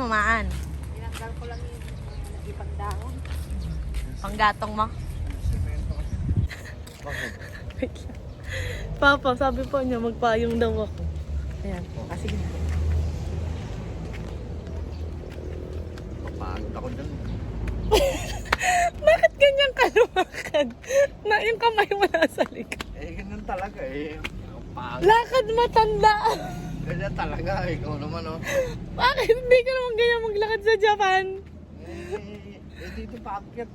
mamaan. Tinanggal ko lang yung ibang dahon. Panggatong mo. Bakit? Wait lang. Papa, sabi po niya magpayong daw ako. Ayan, kasi sige. Papagod ako dyan. Bakit ganyan ka lumakad? Na yung kamay mo nasa likod. Ganyan talaga Papagod. Lakad matanda. Ganyan talaga ikaw naman Bakit hindi ka naman ganyan maglakad sa Japan? Dito paakyat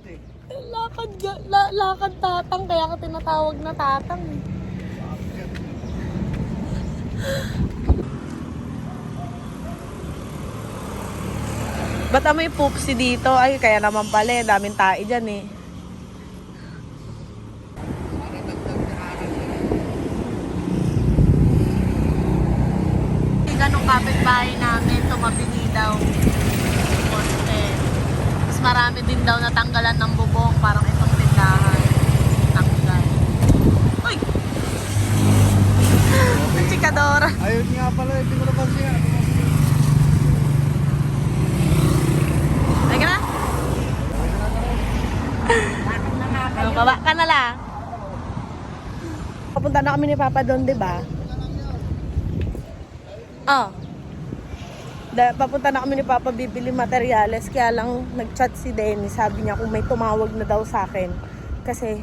Lakad tatang, kaya ka tinatawag na tatang. Paakyat. Ba't amoy poopsie dito? Ay, kaya naman pala daming tae dyan Ganong kapitbahay namin, tumabingi daw. Mas marami din daw natanggalan ng bubong, parang itong tindahan. Tanggal. Uy! Chikadora. Ayun nga pala, hindi ko napansin. Ay ka na? Baba ka na lang. Papunta na kami ni Papa doon, di ba? Papunta na kami ni Papa bibili materyales, kaya lang nag-chat si Denny, sabi niya kung may tumawag na daw sa akin kasi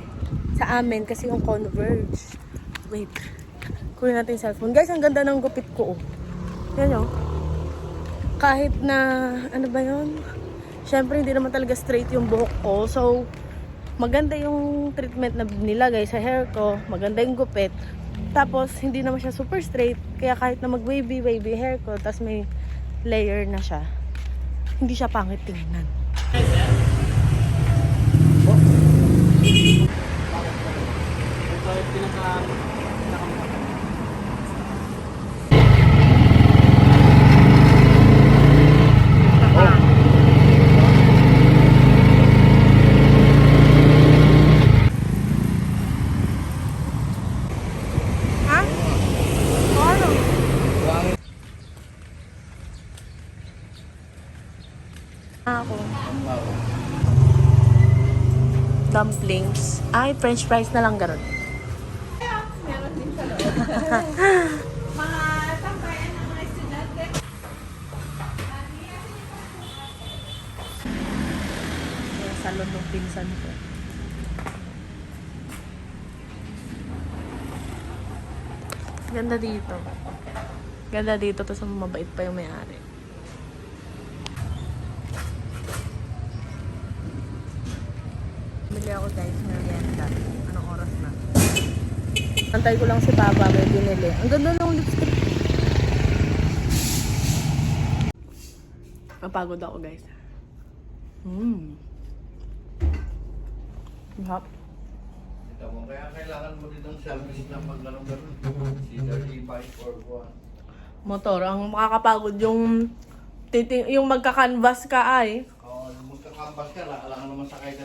sa amin, kasi yung Converge. Wait, kunin natin yung cellphone. Guys, ang ganda ng gupit ko yan kahit na ano ba yun, syempre hindi naman talaga straight yung buhok ko, so maganda yung treatment na nilagay sa hair ko, maganda yung gupit, tapos hindi naman siya super straight, kaya kahit na mag wavy hair ko, tapos may layer na siya, hindi siya pangit tingnan. Ako. Dumplings. Ay, french fries na lang ganun. Meron din sa loob. Mga tambayan ng mga estudyante. Yung salon ng pinsan ko. Ganda dito. Ganda dito, tapos mabait pa yung may-ari. Bili ako guys, merienda. Anong oras na? Antay ko lang si Papa, may binili. Ang ganda ng lipstick. Napagod ako guys. Mahap. Ito mo, kaya kailangan mo din ng service na mag-ganun-ganun. Either e-bike or one. Motor, ang makakapagod yung magka-canvas ka ay. Magkakambas ka, kailangan naman sakay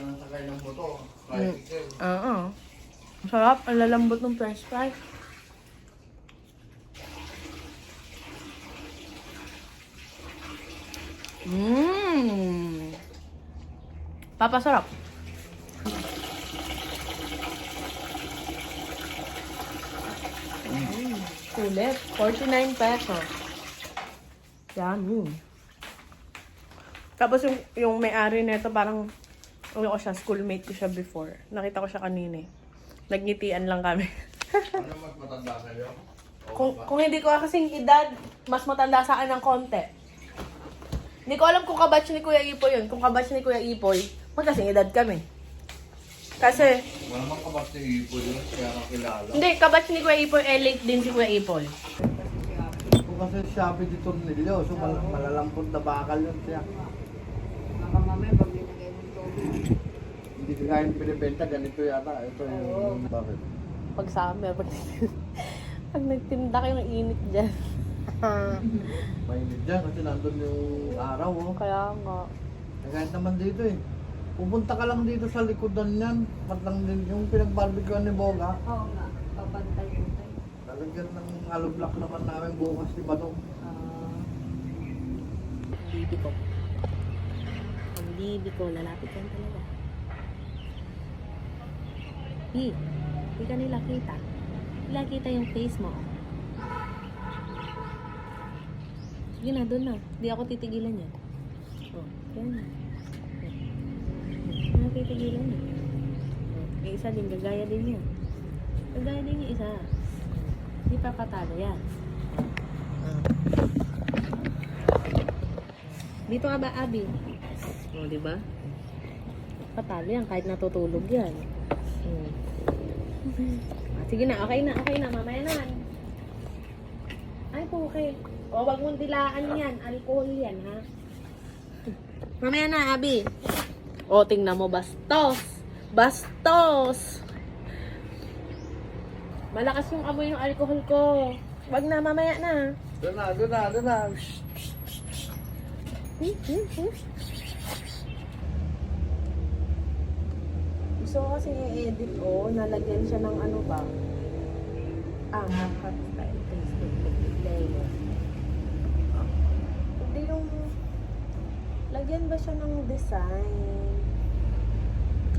ng motor. Tricycle. Oo. Masarap, ang lalambot ng french fries. Papasarap. Sulit. 49 pesos. Yummy. Tapos yung may-ari nito parang ano ko siya, schoolmate ko siya before. Nakita ko siya kanina. Nagngitian lang kami. Ano mas matanda sa'yo? Kung hindi ko kasing edad, mas matanda sa akin ng konti. Hindi ko alam kung kabatch ni Kuya Ipoy yun. Kung kabatch ni Kuya Ipoy, magkasing edad kami. Kasi, Wala mang kabas ni Ipoy yun, kaya kakilala. hindi, kabatch ni Kuya Ipoy, late din si Kuya Ipoy. Kung kasi Shopee dito nilyo, so malalampot na bakal yun siya. Baka mamaya pag binigay mong tubig. Hindi ka kaya pinibenta, ganito yata. Ito yung bakit? Pag summer, pag nagtinda kayo ng init dyan. Mainit dyan kasi nandun yung araw. Kaya nga. Kahit naman dito pupunta ka lang dito sa likodan yan. Patlang din yung pinag-barbecuean ni Boga. Oo nga, papantay-untay. Talagyan ng hollow block naman namin bukas di ba no? bibi ko. Ang bibi ko, lalapit yan talaga. Hindi ka nila kita. Nila kita yung face mo. Sige na, doon na. Hindi ako titigilan yan. Oh, yan. Hindi ako titigilan yan. Oh, yung isa din, gagaya din yan. Gagaya din yung isa. Hindi papatalo yan. Oh. Dito ka ba, Abby? O, di ba? Patalo yan kahit natutulog yan. Sige na, okay na. Mamaya na. Ay, po, okay. O, wag mong dilaan yan. Alcohol yan, ha? Mamaya na, Abby. O, tingnan mo, bastos. Bastos! Malakas yung amoy ng alcohol ko. Wag na, mamaya na. Doon na. Gusto ko kasi i-edit nalagyan siya ng ano ba? Cut style, Facebook, layer. Hindi yung, lagyan ba siya ng design?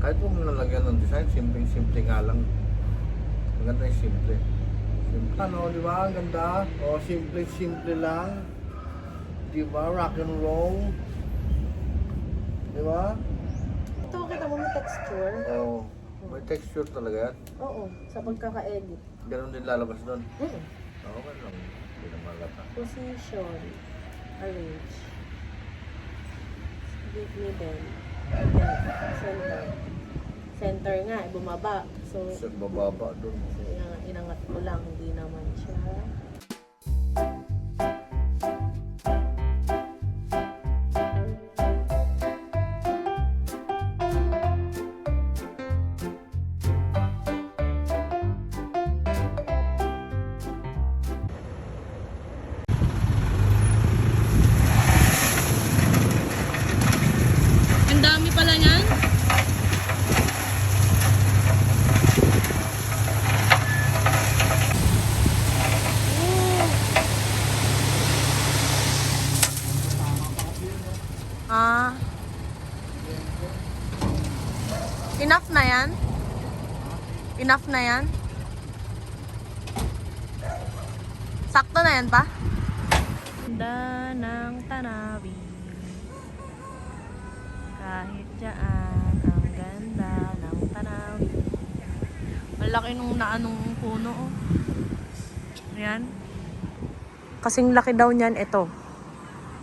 Kahit huwag mo nalagyan ng design, simple nga lang. Ang ganda yung simple. Simple. Ano, di ba? Ang ganda. O, simple lang. Di ba? Rock and roll. Di ba? Ito, kita mo may texture? Oo. May texture talaga yan. Oo, sa pagkaka-edit. Ganun din lalabas doon. Mm. Okay lang. Hindi na malata. Position, arrange, split middle, center. Center nga, bumaba. So, Sa bababa doon. inangat ko lang, hindi naman siya. Ang dami pala niyan. Ah. Enough na yan? Enough na yan? Sakto na yan pa? Ganda ng tanawin. Kahit dyan, ang ganda ng tanawin. Malaki nung naanong puno. Oh. Ayan. Kasing laki daw niyan ito.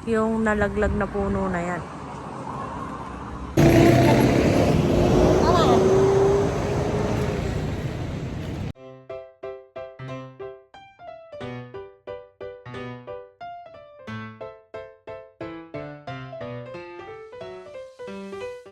Yung nalaglag na puno na yan.